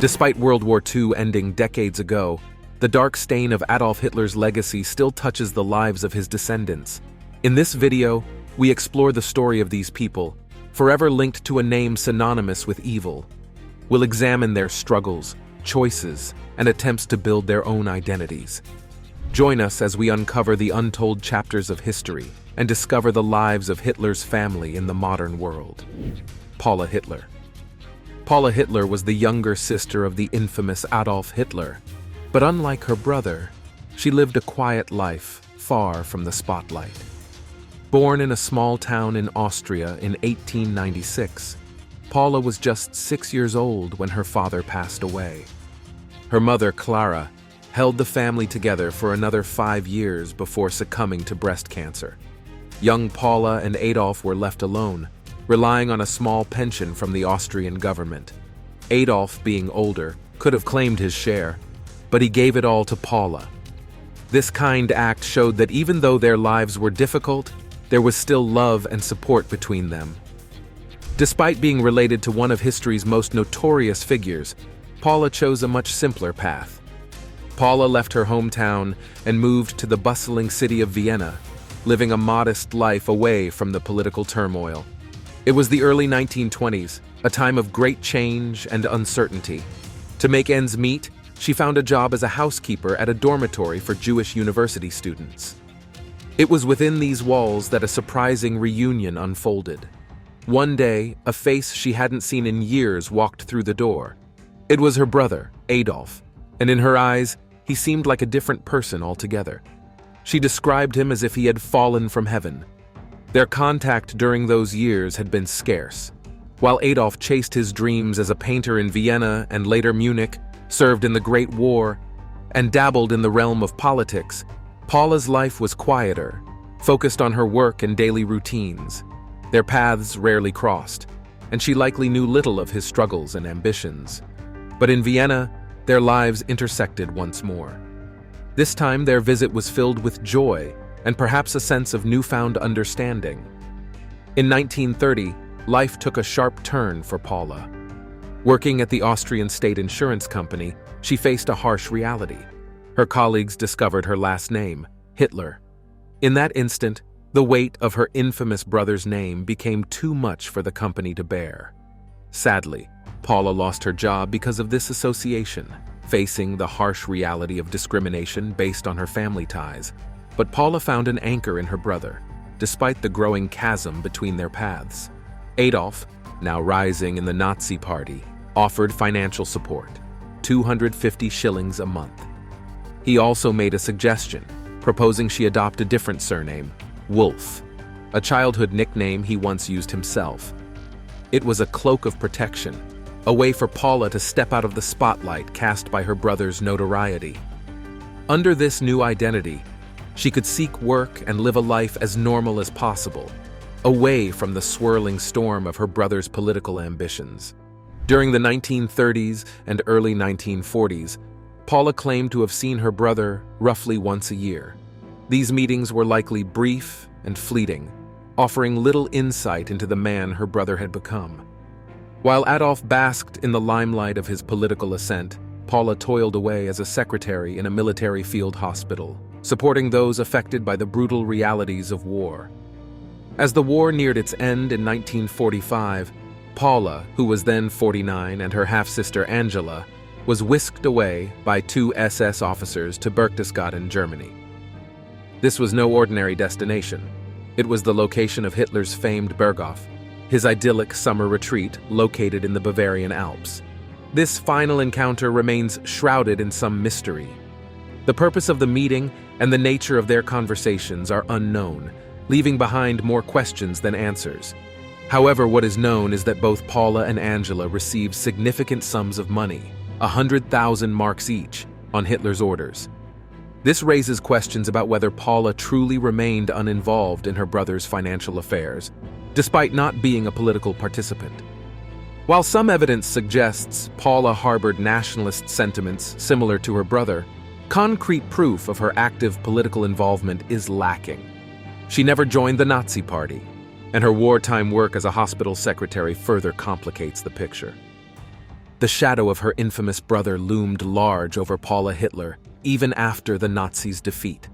Despite World War II ending decades ago, the dark stain of Adolf Hitler's legacy still touches the lives of his descendants. In this video, we explore the story of these people, forever linked to a name synonymous with evil. We'll examine their struggles, choices, and attempts to build their own identities. Join us as we uncover the untold chapters of history and discover the lives of Hitler's family in the modern world. Paula Hitler. Paula Hitler was the younger sister of the infamous Adolf Hitler, but unlike her brother, she lived a quiet life far from the spotlight. Born in a small town in Austria in 1896, Paula was just 6 years old when her father passed away. Her mother, Clara, held the family together for another 5 years before succumbing to breast cancer. Young Paula and Adolf were left alone, relying on a small pension from the Austrian government. Adolf, being older, could have claimed his share, but he gave it all to Paula. This kind act showed that even though their lives were difficult, there was still love and support between them. Despite being related to one of history's most notorious figures, Paula chose a much simpler path. Paula left her hometown and moved to the bustling city of Vienna, living a modest life away from the political turmoil. It was the early 1920s, a time of great change and uncertainty. To make ends meet, she found a job as a housekeeper at a dormitory for Jewish university students. It was within these walls that a surprising reunion unfolded. One day, a face she hadn't seen in years walked through the door. It was her brother, Adolf, and in her eyes, he seemed like a different person altogether. She described him as if he had fallen from heaven. Their contact during those years had been scarce. While Adolf chased his dreams as a painter in Vienna and later Munich, served in the Great War, and dabbled in the realm of politics, Paula's life was quieter, focused on her work and daily routines. Their paths rarely crossed, and she likely knew little of his struggles and ambitions. But in Vienna, their lives intersected once more. This time, their visit was filled with joy and perhaps a sense of newfound understanding. In 1930, life took a sharp turn for Paula. Working at the Austrian state insurance company, she faced a harsh reality. Her colleagues discovered her last name, Hitler. In that instant, the weight of her infamous brother's name became too much for the company to bear. Sadly, Paula lost her job because of this association, facing the harsh reality of discrimination based on her family ties. But Paula found an anchor in her brother, despite the growing chasm between their paths. Adolf, now rising in the Nazi Party, offered financial support, 250 shillings a month. He also made a suggestion, proposing she adopt a different surname, Wolf, a childhood nickname he once used himself. It was a cloak of protection, a way for Paula to step out of the spotlight cast by her brother's notoriety. Under this new identity, she could seek work and live a life as normal as possible, away from the swirling storm of her brother's political ambitions. During the 1930s and early 1940s, Paula claimed to have seen her brother roughly once a year. These meetings were likely brief and fleeting, offering little insight into the man her brother had become. While Adolf basked in the limelight of his political ascent, Paula toiled away as a secretary in a military field hospital, supporting those affected by the brutal realities of war. As the war neared its end in 1945, Paula, who was then 49, and her half-sister Angela, was whisked away by 2 SS officers to Berchtesgaden, Germany. This was no ordinary destination. It was the location of Hitler's famed Berghof, his idyllic summer retreat located in the Bavarian Alps. This final encounter remains shrouded in some mystery. The purpose of the meeting and the nature of their conversations are unknown, leaving behind more questions than answers. However, what is known is that both Paula and Angela received significant sums of money, 100,000 marks each, on Hitler's orders. This raises questions about whether Paula truly remained uninvolved in her brother's financial affairs, despite not being a political participant. While some evidence suggests Paula harbored nationalist sentiments similar to her brother, concrete proof of her active political involvement is lacking. She never joined the Nazi Party, and her wartime work as a hospital secretary further complicates the picture. The shadow of her infamous brother loomed large over Paula Hitler, even after the Nazis' defeat.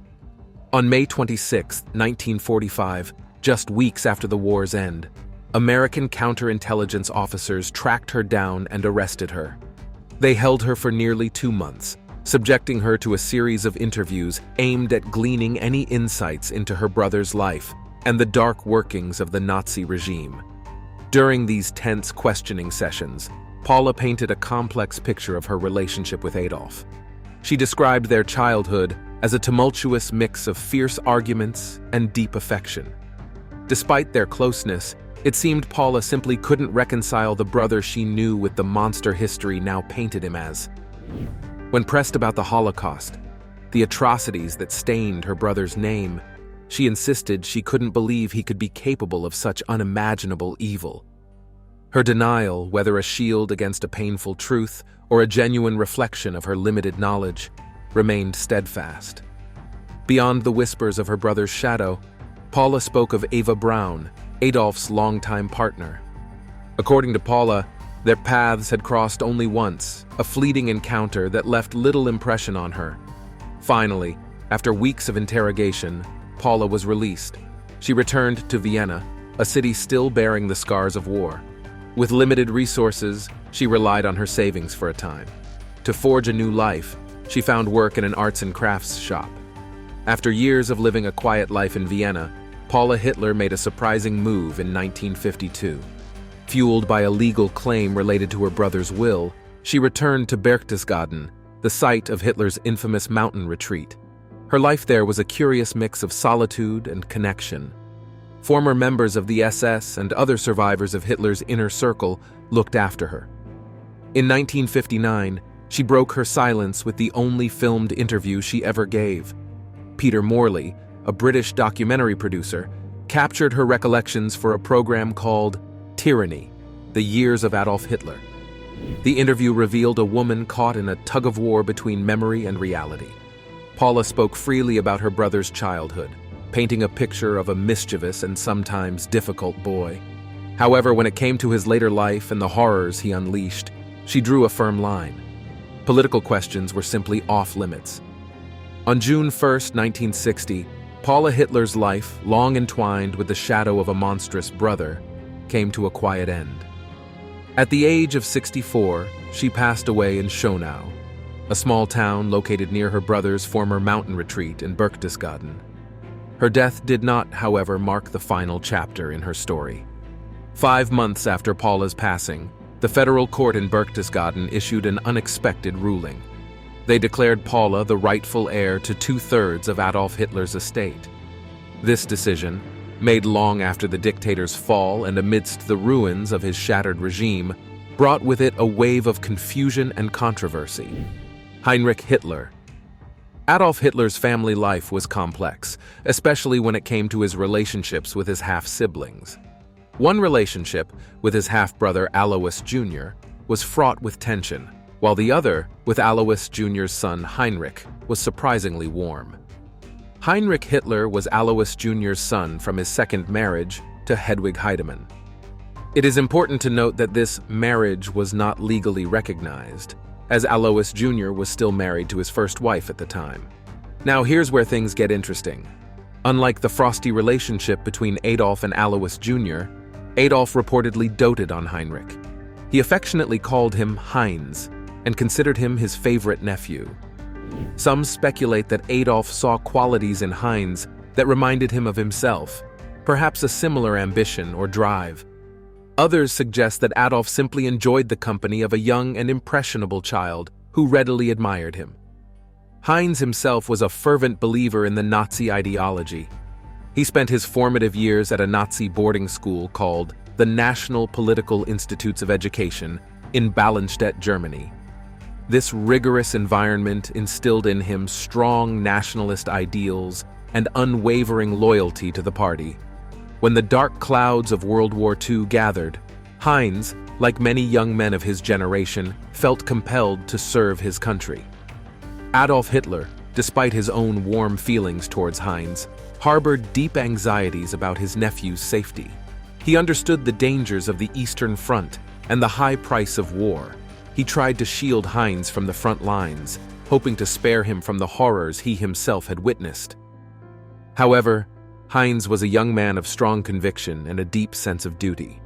On May 26, 1945, just weeks after the war's end, American counterintelligence officers tracked her down and arrested her. They held her for nearly 2 months, subjecting her to a series of interviews aimed at gleaning any insights into her brother's life and the dark workings of the Nazi regime. During these tense questioning sessions, Paula painted a complex picture of her relationship with Adolf. She described their childhood as a tumultuous mix of fierce arguments and deep affection. Despite their closeness, it seemed Paula simply couldn't reconcile the brother she knew with the monster history now painted him as. When pressed about the Holocaust, the atrocities that stained her brother's name, she insisted she couldn't believe he could be capable of such unimaginable evil. Her denial, whether a shield against a painful truth or a genuine reflection of her limited knowledge, remained steadfast. Beyond the whispers of her brother's shadow, Paula spoke of Eva Braun, Adolf's longtime partner. According to Paula, their paths had crossed only once, a fleeting encounter that left little impression on her. Finally, after weeks of interrogation, Paula was released. She returned to Vienna, a city still bearing the scars of war. With limited resources, she relied on her savings for a time. To forge a new life, she found work in an arts and crafts shop. After years of living a quiet life in Vienna, Paula Hitler made a surprising move in 1952. Fueled by a legal claim related to her brother's will, she returned to Berchtesgaden, the site of Hitler's infamous mountain retreat. Her life there was a curious mix of solitude and connection. Former members of the SS and other survivors of Hitler's inner circle looked after her. In 1959, she broke her silence with the only filmed interview she ever gave. Peter Morley, a British documentary producer, captured her recollections for a program called Tyranny: The Years of Adolf Hitler. The interview revealed a woman caught in a tug-of-war between memory and reality. Paula spoke freely about her brother's childhood, painting a picture of a mischievous and sometimes difficult boy. However, when it came to his later life and the horrors he unleashed, she drew a firm line. Political questions were simply off-limits. On June 1, 1960, Paula Hitler's life, long entwined with the shadow of a monstrous brother, came to a quiet end. At the age of 64, she passed away in Schönau, a small town located near her brother's former mountain retreat in Berchtesgaden. Her death did not, however, mark the final chapter in her story. 5 months after Paula's passing, the federal court in Berchtesgaden issued an unexpected ruling. They declared Paula the rightful heir to 2/3 of Adolf Hitler's estate. This decision, made long after the dictator's fall and amidst the ruins of his shattered regime, brought with it a wave of confusion and controversy. Heinrich Hitler. Adolf Hitler's family life was complex, especially when it came to his relationships with his half-siblings. One relationship, with his half-brother Alois Jr., was fraught with tension, while the other, with Alois Jr.'s son Heinrich, was surprisingly warm. Heinrich Hitler was Alois Jr.'s son from his second marriage to Hedwig Heidemann. It is important to note that this marriage was not legally recognized, as Alois Jr. was still married to his first wife at the time. Now here's where things get interesting. Unlike the frosty relationship between Adolf and Alois Jr., Adolf reportedly doted on Heinrich. He affectionately called him Hines and considered him his favorite nephew. Some speculate that Adolf saw qualities in Hines that reminded him of himself, perhaps a similar ambition or drive. Others suggest that Adolf simply enjoyed the company of a young and impressionable child who readily admired him. Hines himself was a fervent believer in the Nazi ideology. He spent his formative years at a Nazi boarding school called the National Political Institutes of Education in Ballenstedt, Germany. This rigorous environment instilled in him strong nationalist ideals and unwavering loyalty to the party. When the dark clouds of World War II gathered, Hines, like many young men of his generation, felt compelled to serve his country. Adolf Hitler, despite his own warm feelings towards Hines, harbored deep anxieties about his nephew's safety. He understood the dangers of the Eastern Front and the high price of war. He He tried to shield Hines from the front lines, hoping to spare him from the horrors he himself had witnessed. However, Hines was a young man of strong conviction and a deep sense of duty.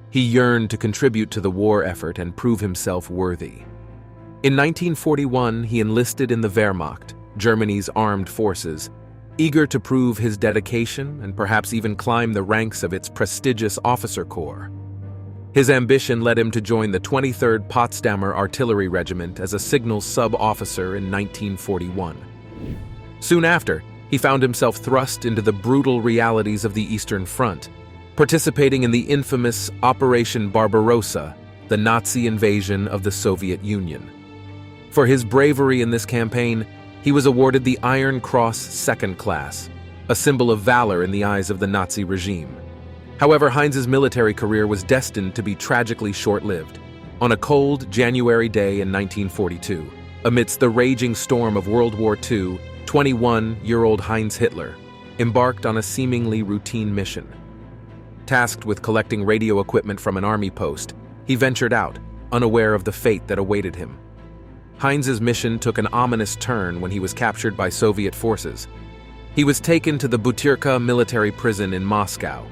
He yearned to contribute to the war effort and prove himself worthy. In 1941, he enlisted in the Wehrmacht, Germany's armed forces, eager to prove his dedication and perhaps even climb the ranks of its prestigious officer corps. His ambition led him to join the 23rd Potsdamer Artillery Regiment as a signal sub-officer in 1941. Soon after, he found himself thrust into the brutal realities of the Eastern Front, participating in the infamous Operation Barbarossa, the Nazi invasion of the Soviet Union. For his bravery in this campaign, he was awarded the Iron Cross Second Class, a symbol of valor in the eyes of the Nazi regime. However, Hines's military career was destined to be tragically short-lived. On a cold January day in 1942, amidst the raging storm of World War II, 21-year-old Heinz Hitler embarked on a seemingly routine mission. Tasked with collecting radio equipment from an army post, he ventured out, unaware of the fate that awaited him. Heinz's mission took an ominous turn when he was captured by Soviet forces. He was taken to the Butyrka military prison in Moscow,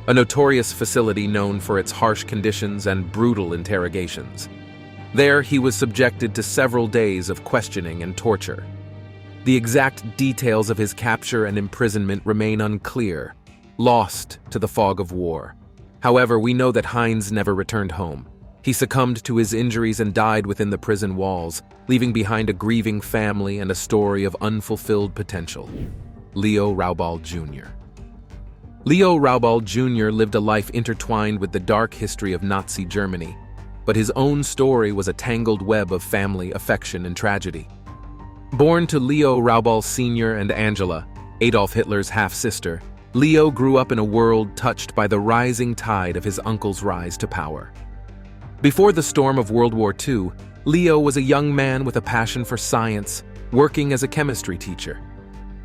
a notorious facility known for its harsh conditions and brutal interrogations. There, he was subjected to several days of questioning and torture. The exact details of his capture and imprisonment remain unclear, lost to the fog of war. However, we know that Hines never returned home. He succumbed to his injuries and died within the prison walls, leaving behind a grieving family and a story of unfulfilled potential. Leo Raubal Jr. Leo Raubal Jr. lived a life intertwined with the dark history of Nazi Germany, but his own story was a tangled web of family, affection, and tragedy. Born to Leo Raubal Sr. and Angela, Adolf Hitler's half-sister, Leo grew up in a world touched by the rising tide of his uncle's rise to power. Before the storm of World War II, Leo was a young man with a passion for science, working as a chemistry teacher.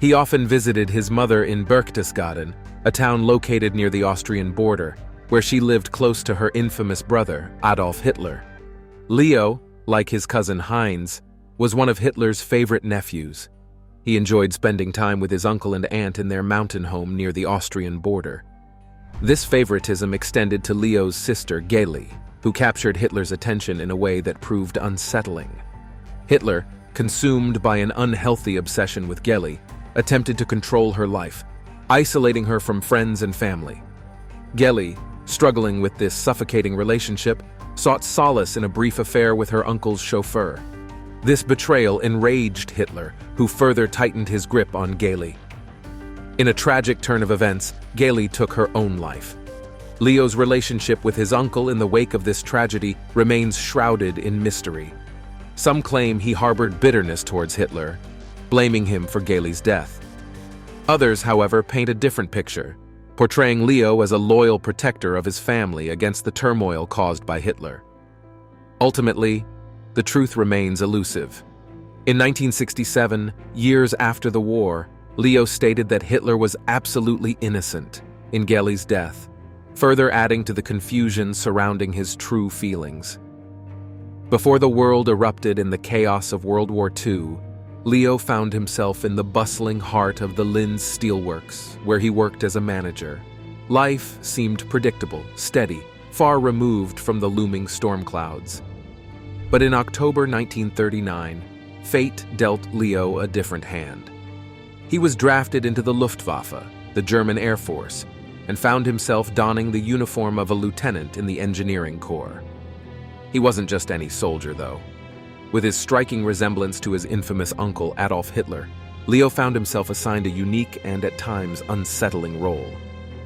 He often visited his mother in Berchtesgaden, a town located near the Austrian border, where she lived close to her infamous brother, Adolf Hitler. Leo, like his cousin Heinz, was one of Hitler's favorite nephews. He enjoyed spending time with his uncle and aunt in their mountain home near the Austrian border. This favoritism extended to Leo's sister, Geli, who captured Hitler's attention in a way that proved unsettling. Hitler, consumed by an unhealthy obsession with Geli, attempted to control her life, isolating her from friends and family. Geli, struggling with this suffocating relationship, sought solace in a brief affair with her uncle's chauffeur. This betrayal enraged Hitler, who further tightened his grip on Geli. In a tragic turn of events, Geli took her own life. Leo's relationship with his uncle in the wake of this tragedy remains shrouded in mystery. Some claim he harbored bitterness towards Hitler, blaming him for Geli's death. Others, however, paint a different picture, portraying Leo as a loyal protector of his family against the turmoil caused by Hitler. Ultimately, the truth remains elusive. In 1967, years after the war, Leo stated that Hitler was absolutely innocent in Geli's death, further adding to the confusion surrounding his true feelings. Before the world erupted in the chaos of World War II, Leo found himself in the bustling heart of the Linz Steelworks, where he worked as a manager. Life seemed predictable, steady, far removed from the looming storm clouds. But in October 1939, fate dealt Leo a different hand. He was drafted into the Luftwaffe, the German Air Force, and found himself donning the uniform of a lieutenant in the engineering corps. He wasn't just any soldier, though. With his striking resemblance to his infamous uncle Adolf Hitler, Leo found himself assigned a unique and at times unsettling role.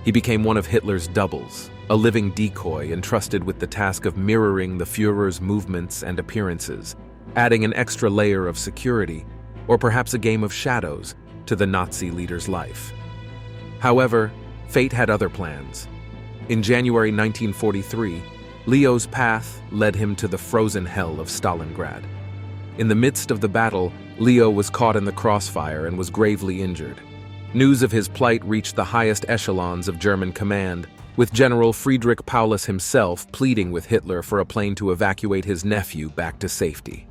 He became one of Hitler's doubles, a living decoy entrusted with the task of mirroring the Führer's movements and appearances, adding an extra layer of security, or perhaps a game of shadows, to the Nazi leader's life. However, fate had other plans. In January 1943, Leo's path led him to the frozen hell of Stalingrad. In the midst of the battle, Leo was caught in the crossfire and was gravely injured. News of his plight reached the highest echelons of German command, with General Friedrich Paulus himself pleading with Hitler for a plane to evacuate his nephew back to safety.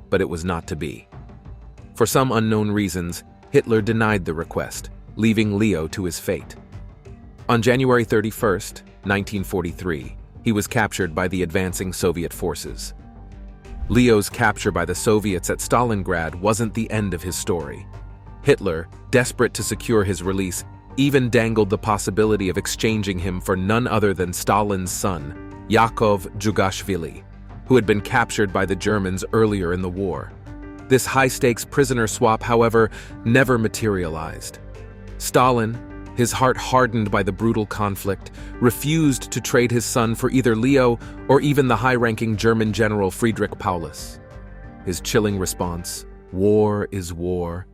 But it was not to be. For some unknown reasons, Hitler denied the request, leaving Leo to his fate. On January 31st, 1943, he was captured by the advancing Soviet forces. Leo's capture by the Soviets at Stalingrad wasn't the end of his story. Hitler, desperate to secure his release, even dangled the possibility of exchanging him for none other than Stalin's son, Yakov Djugashvili, who had been captured by the Germans earlier in the war. This high-stakes prisoner swap, however, never materialized. Stalin, his heart hardened by the brutal conflict, refused to trade his son for either Leo or even the high-ranking German general Friedrich Paulus. His chilling response, "War is war,"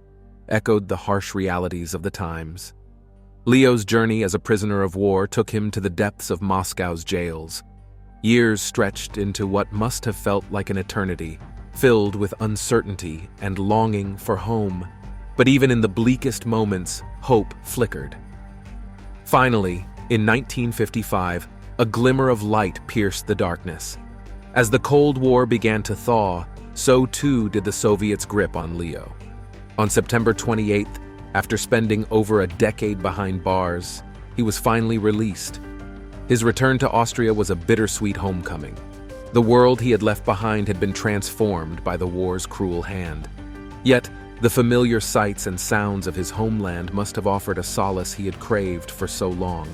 echoed the harsh realities of the times. Leo's journey as a prisoner of war took him to the depths of Moscow's jails. Years stretched into what must have felt like an eternity, filled with uncertainty and longing for home. But even in the bleakest moments, hope flickered. Finally, in 1955, a glimmer of light pierced the darkness. As the Cold War began to thaw, so too did the Soviets' grip on Leo. On September 28th, after spending over a decade behind bars, he was finally released. His return to Austria was a bittersweet homecoming. The world he had left behind had been transformed by the war's cruel hand. Yet, the familiar sights and sounds of his homeland must have offered a solace he had craved for so long.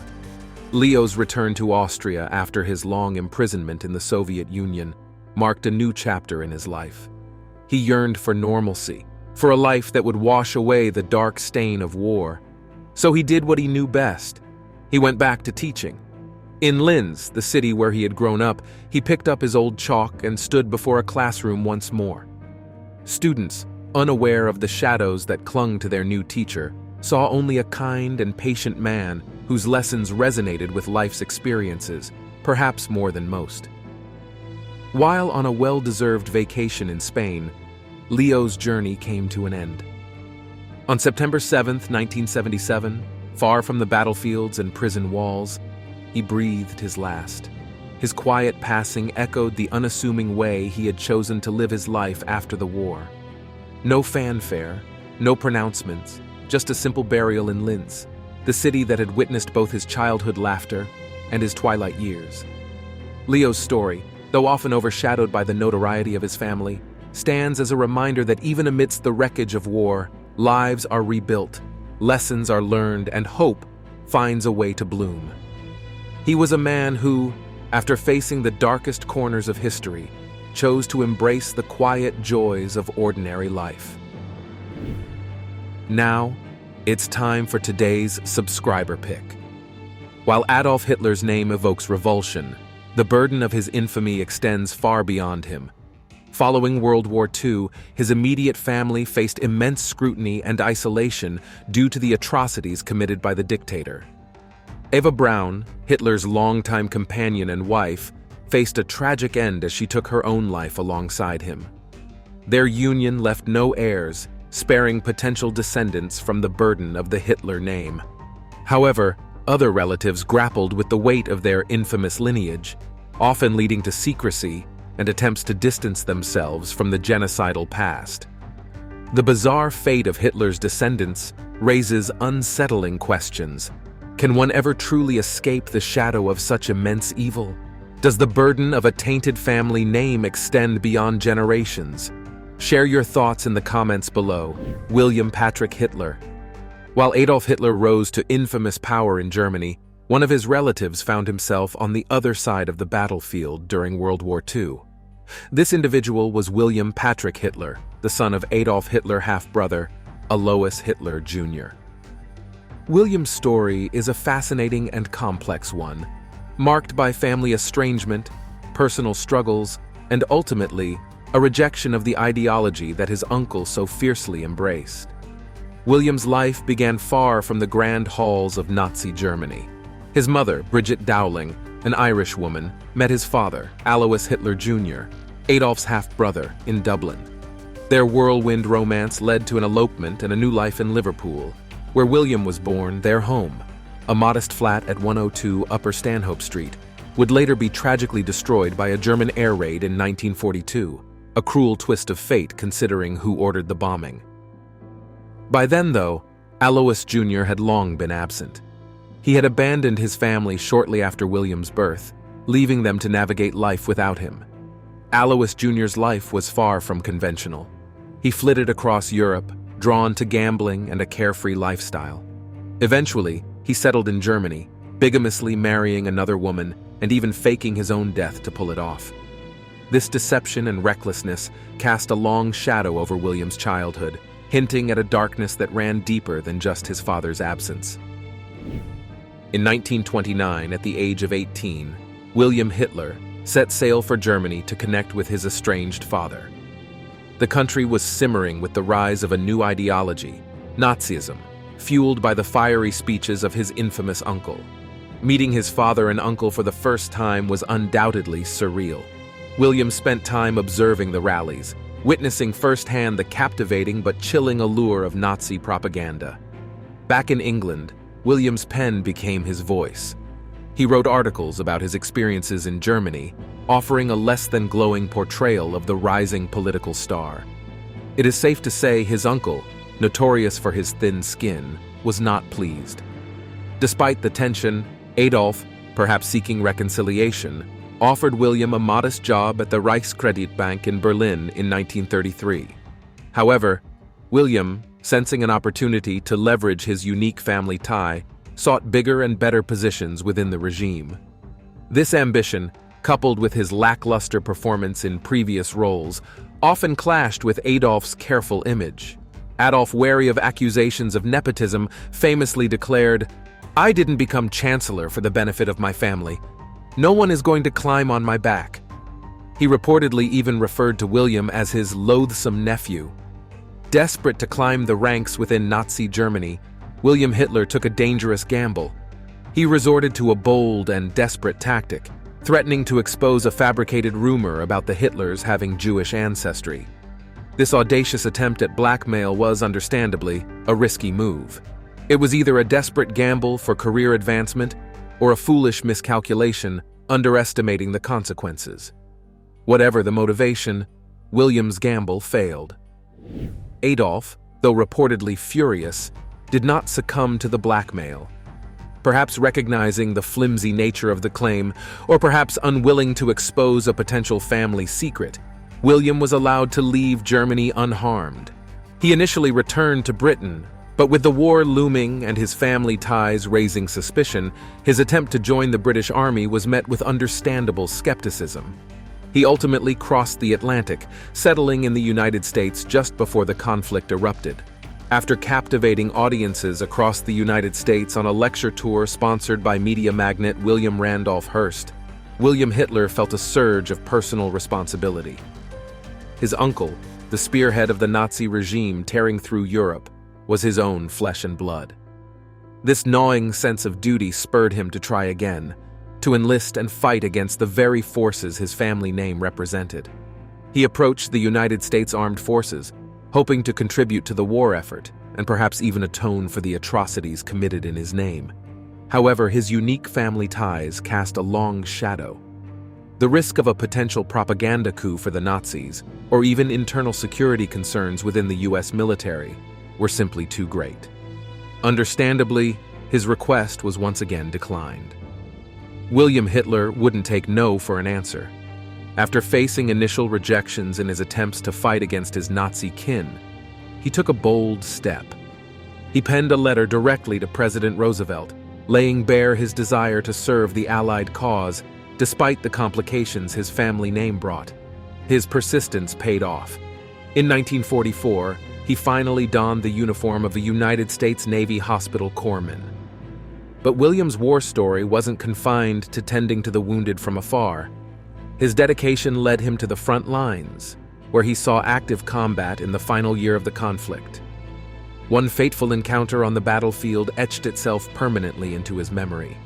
Leo's return to Austria after his long imprisonment in the Soviet Union marked a new chapter in his life. He yearned for normalcy, for a life that would wash away the dark stain of war. So he did what he knew best. He went back to teaching. In Linz, the city where he had grown up, he picked up his old chalk and stood before a classroom once more. Students, unaware of the shadows that clung to their new teacher, saw only a kind and patient man whose lessons resonated with life's experiences, perhaps more than most. While on a well-deserved vacation in Spain, Leo's journey came to an end. On September 7th, 1977, far from the battlefields and prison walls, he breathed his last. His quiet passing echoed the unassuming way he had chosen to live his life after the war. No fanfare, no pronouncements, just a simple burial in Linz, the city that had witnessed both his childhood laughter and his twilight years. Leo's story, though often overshadowed by the notoriety of his family, stands as a reminder that even amidst the wreckage of war, lives are rebuilt, lessons are learned, and hope finds a way to bloom. He was a man who, after facing the darkest corners of history, chose to embrace the quiet joys of ordinary life. Now, it's time for today's subscriber pick. While Adolf Hitler's name evokes revulsion, the burden of his infamy extends far beyond him. Following World War II, his immediate family faced immense scrutiny and isolation due to the atrocities committed by the dictator. Eva Braun, Hitler's longtime companion and wife, faced a tragic end as she took her own life alongside him. Their union left no heirs, sparing potential descendants from the burden of the Hitler name. However, other relatives grappled with the weight of their infamous lineage, often leading to secrecy and attempts to distance themselves from the genocidal past. The bizarre fate of Hitler's descendants raises unsettling questions. Can one ever truly escape the shadow of such immense evil? Does the burden of a tainted family name extend beyond generations? Share your thoughts in the comments below. William Patrick Hitler. While Adolf Hitler rose to infamous power in Germany, one of his relatives found himself on the other side of the battlefield during World War II. This individual was William Patrick Hitler, the son of Adolf Hitler half-brother, Alois Hitler Jr. William's story is a fascinating and complex one, marked by family estrangement, personal struggles, and ultimately, a rejection of the ideology that his uncle so fiercely embraced. William's life began far from the grand halls of Nazi Germany. His mother, Brigitte Dowling, an Irish woman, met his father, Alois Hitler Jr., Adolf's half-brother, in Dublin. Their whirlwind romance led to an elopement and a new life in Liverpool, where William was born, their home. a modest flat at 102 Upper Stanhope Street, would later be tragically destroyed by a German air raid in 1942, a cruel twist of fate considering who ordered the bombing. By then, though, Alois Jr. had long been absent. He had abandoned his family shortly after William's birth, leaving them to navigate life without him. Alois Jr.'s life was far from conventional. He flitted across Europe, drawn to gambling and a carefree lifestyle. Eventually, he settled in Germany, bigamously marrying another woman and even faking his own death to pull it off. This deception and recklessness cast a long shadow over William's childhood, hinting at a darkness that ran deeper than just his father's absence. In 1929, at the age of 18, William Hitler set sail for Germany to connect with his estranged father. The country was simmering with the rise of a new ideology, Nazism, fueled by the fiery speeches of his infamous uncle. Meeting his father and uncle for the first time was undoubtedly surreal. William spent time observing the rallies, witnessing firsthand the captivating but chilling allure of Nazi propaganda. Back in England, William's pen became his voice. He wrote articles about his experiences in Germany, offering a less than glowing portrayal of the rising political star. It is safe to say his uncle, notorious for his thin skin, was not pleased. Despite the tension, Adolf, perhaps seeking reconciliation, offered William a modest job at the Reichskreditbank in Berlin in 1933. However, William, sensing an opportunity to leverage his unique family tie, sought bigger and better positions within the regime. This ambition, coupled with his lackluster performance in previous roles, often clashed with Adolf's careful image. Adolf, wary of accusations of nepotism, famously declared, "I didn't become chancellor for the benefit of my family. No one is going to climb on my back." He reportedly even referred to William as his loathsome nephew. Desperate to climb the ranks within Nazi Germany, William Hitler took a dangerous gamble. He resorted to a bold and desperate tactic, threatening to expose a fabricated rumor about the Hitlers having Jewish ancestry. This audacious attempt at blackmail was, understandably, a risky move. It was either a desperate gamble for career advancement or a foolish miscalculation, underestimating the consequences. Whatever the motivation, William's gamble failed. Adolf, though reportedly furious, did not succumb to the blackmail. Perhaps recognizing the flimsy nature of the claim, or perhaps unwilling to expose a potential family secret, William was allowed to leave Germany unharmed. He initially returned to Britain, but with the war looming and his family ties raising suspicion, his attempt to join the British Army was met with understandable skepticism. He ultimately crossed the Atlantic, settling in the United States just before the conflict erupted. After captivating audiences across the United States on a lecture tour sponsored by media magnate William Randolph Hearst, William Hitler felt a surge of personal responsibility. His uncle, the spearhead of the Nazi regime tearing through Europe, was his own flesh and blood. This gnawing sense of duty spurred him to try again, to enlist and fight against the very forces his family name represented. He approached the United States Armed Forces, hoping to contribute to the war effort and perhaps even atone for the atrocities committed in his name. However, his unique family ties cast a long shadow. The risk of a potential propaganda coup for the Nazis, or even internal security concerns within the US military, were simply too great. Understandably, his request was once again declined. William Hitler wouldn't take no for an answer. After facing initial rejections in his attempts to fight against his Nazi kin, he took a bold step. He penned a letter directly to President Roosevelt, laying bare his desire to serve the Allied cause despite the complications his family name brought. His persistence paid off. In 1944, he finally donned the uniform of a United States Navy hospital corpsman. But William's war story wasn't confined to tending to the wounded from afar. His dedication led him to the front lines, where he saw active combat in the final year of the conflict. One fateful encounter on the battlefield etched itself permanently into his memory.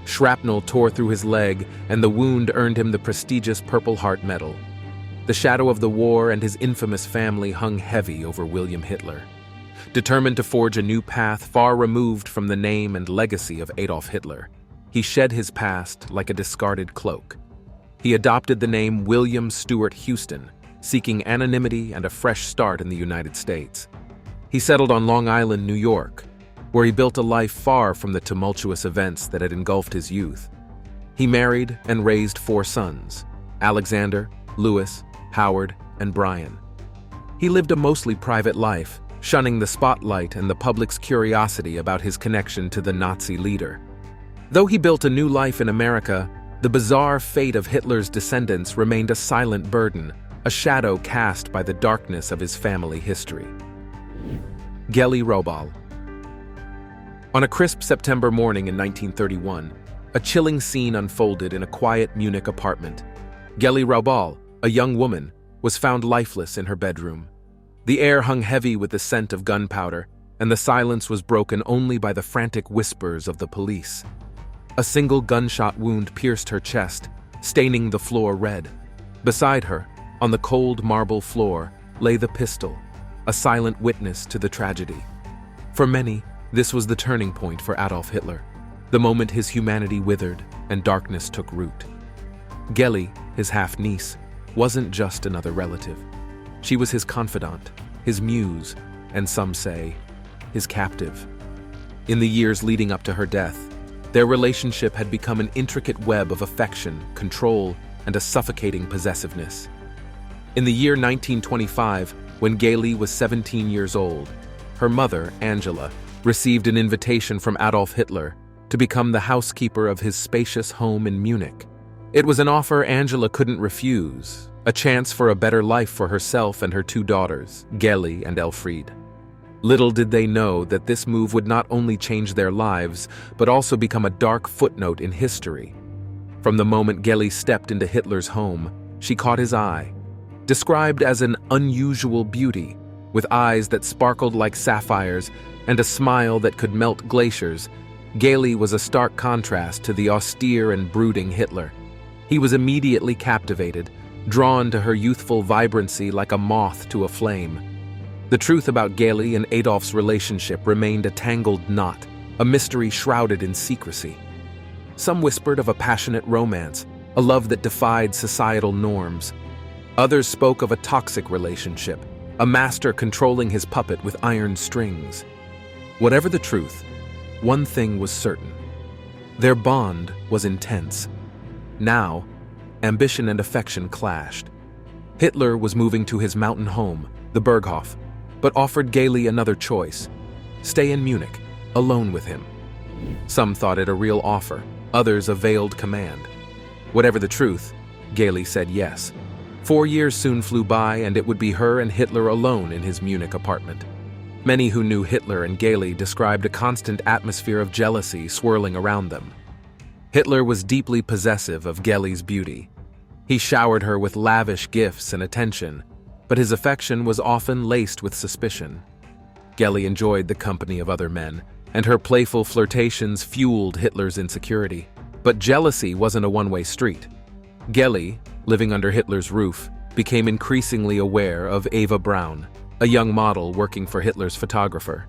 Shrapnel tore through his leg, and the wound earned him the prestigious Purple Heart Medal. The shadow of the war and his infamous family hung heavy over William Hitler. determined to forge a new path far removed from the name and legacy of Adolf Hitler. He shed his past like a discarded cloak. He adopted the name William Stewart Houston, seeking anonymity and a fresh start in the United States. He settled on Long Island, New York, where he built a life far from the tumultuous events that had engulfed his youth. He married and raised 4 sons: Alexander, Louis, Howard, and Brian. He lived a mostly private life, shunning the spotlight and the public's curiosity about his connection to the Nazi leader. Though he built a new life in America, the bizarre fate of Hitler's descendants remained a silent burden, a shadow cast by the darkness of his family history. Geli Raubal. On a crisp September morning in 1931, a chilling scene unfolded in a quiet Munich apartment. Geli Raubal, a young woman, was found lifeless in her bedroom. The air hung heavy with the scent of gunpowder, and the silence was broken only by the frantic whispers of the police. A single gunshot wound pierced her chest, staining the floor red. Beside her, on the cold marble floor, lay the pistol, a silent witness to the tragedy. For many, this was the turning point for Adolf Hitler, the moment his humanity withered and darkness took root. Geli, his half-niece, wasn't just another relative. She was his confidant, his muse, and some say, his captive. In the years leading up to her death, their relationship had become an intricate web of affection, control, and a suffocating possessiveness. In the year 1925, when Geli was 17 years old, her mother, Angela, received an invitation from Adolf Hitler to become the housekeeper of his spacious home in Munich. It was an offer Angela couldn't refuse, a chance for a better life for herself and her 2 daughters, Geli and Elfriede. Little did they know that this move would not only change their lives, but also become a dark footnote in history. From the moment Geli stepped into Hitler's home, she caught his eye. Described as an unusual beauty, with eyes that sparkled like sapphires and a smile that could melt glaciers, Geli was a stark contrast to the austere and brooding Hitler. He was immediately captivated, drawn to her youthful vibrancy like a moth to a flame. The truth about Geli and Adolf's relationship remained a tangled knot, a mystery shrouded in secrecy. Some whispered of a passionate romance, a love that defied societal norms. Others spoke of a toxic relationship, a master controlling his puppet with iron strings. Whatever the truth, one thing was certain. Their bond was intense. Now, ambition and affection clashed. Hitler was moving to his mountain home, the Berghof, but offered Geli another choice: stay in Munich, alone with him. Some thought it a real offer, others a veiled command. Whatever the truth, Geli said yes. 4 years soon flew by, and it would be her and Hitler alone in his Munich apartment. Many who knew Hitler and Geli described a constant atmosphere of jealousy swirling around them. Hitler was deeply possessive of Geli's beauty. He showered her with lavish gifts and attention, but his affection was often laced with suspicion. Geli enjoyed the company of other men, and her playful flirtations fueled Hitler's insecurity. But jealousy wasn't a one-way street. Geli, living under Hitler's roof, became increasingly aware of Eva Braun, a young model working for Hitler's photographer.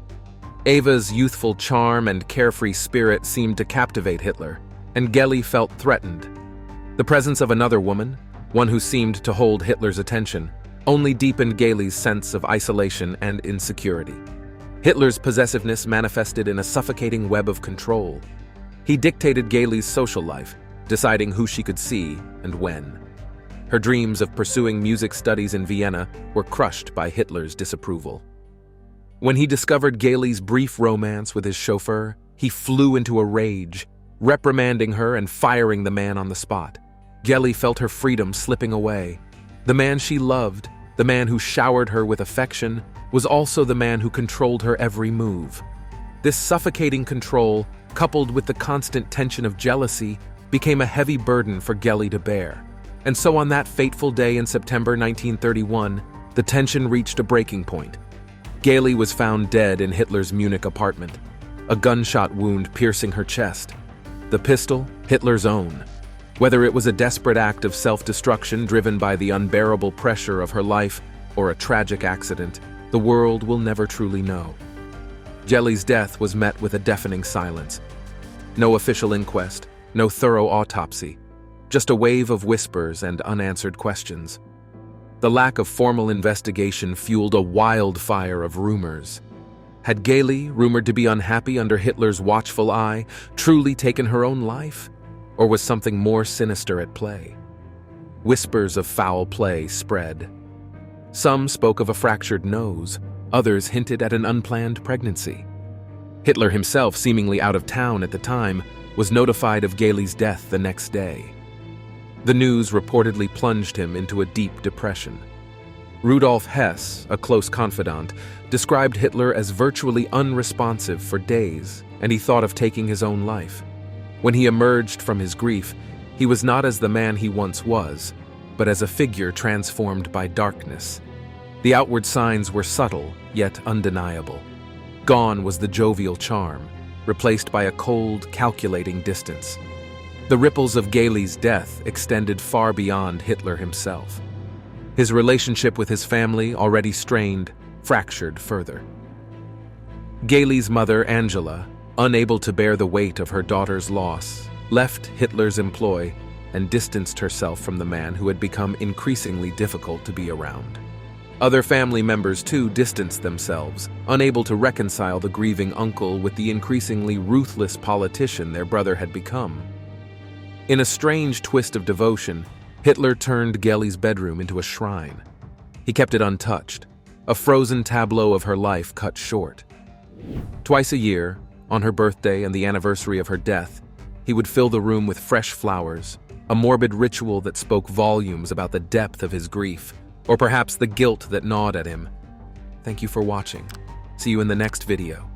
Eva's youthful charm and carefree spirit seemed to captivate Hitler, and Geli felt threatened. The presence of another woman, one who seemed to hold Hitler's attention, only deepened Geli's sense of isolation and insecurity. Hitler's possessiveness manifested in a suffocating web of control. He dictated Geli's social life, deciding who she could see and when. Her dreams of pursuing music studies in Vienna were crushed by Hitler's disapproval. When he discovered Geli's brief romance with his chauffeur, he flew into a rage, reprimanding her and firing the man on the spot. Geli felt her freedom slipping away. The man she loved, the man who showered her with affection, was also the man who controlled her every move. This suffocating control, coupled with the constant tension of jealousy, became a heavy burden for Geli to bear. And so on that fateful day in September 1931, the tension reached a breaking point. Geli was found dead in Hitler's Munich apartment, a gunshot wound piercing her chest. The pistol, Hitler's own. Whether it was a desperate act of self-destruction driven by the unbearable pressure of her life or a tragic accident, the world will never truly know. Gelli's death was met with a deafening silence. No official inquest, no thorough autopsy, just a wave of whispers and unanswered questions. The lack of formal investigation fueled a wildfire of rumors. Had Gelli, rumored to be unhappy under Hitler's watchful eye, truly taken her own life? Or was something more sinister at play? Whispers of foul play spread. Some spoke of a fractured nose, others hinted at an unplanned pregnancy. Hitler himself, seemingly out of town at the time, was notified of Gelli's death the next day. The news reportedly plunged him into a deep depression. Rudolf Hess, a close confidant, described Hitler as virtually unresponsive for days, and he thought of taking his own life. When he emerged from his grief, he was not as the man he once was, but as a figure transformed by darkness. The outward signs were subtle, yet undeniable. Gone was the jovial charm, replaced by a cold, calculating distance. The ripples of Gelli's death extended far beyond Hitler himself. His relationship with his family, already strained, fractured further. Gelli's mother, Angela, unable to bear the weight of her daughter's loss, left Hitler's employ and distanced herself from the man who had become increasingly difficult to be around. Other family members, too, distanced themselves, unable to reconcile the grieving uncle with the increasingly ruthless politician their brother had become. In a strange twist of devotion, Hitler turned Gelli's bedroom into a shrine. He kept it untouched, a frozen tableau of her life cut short. Twice a year, on her birthday and the anniversary of her death, he would fill the room with fresh flowers, a morbid ritual that spoke volumes about the depth of his grief, or perhaps the guilt that gnawed at him. Thank you for watching. See you in the next video.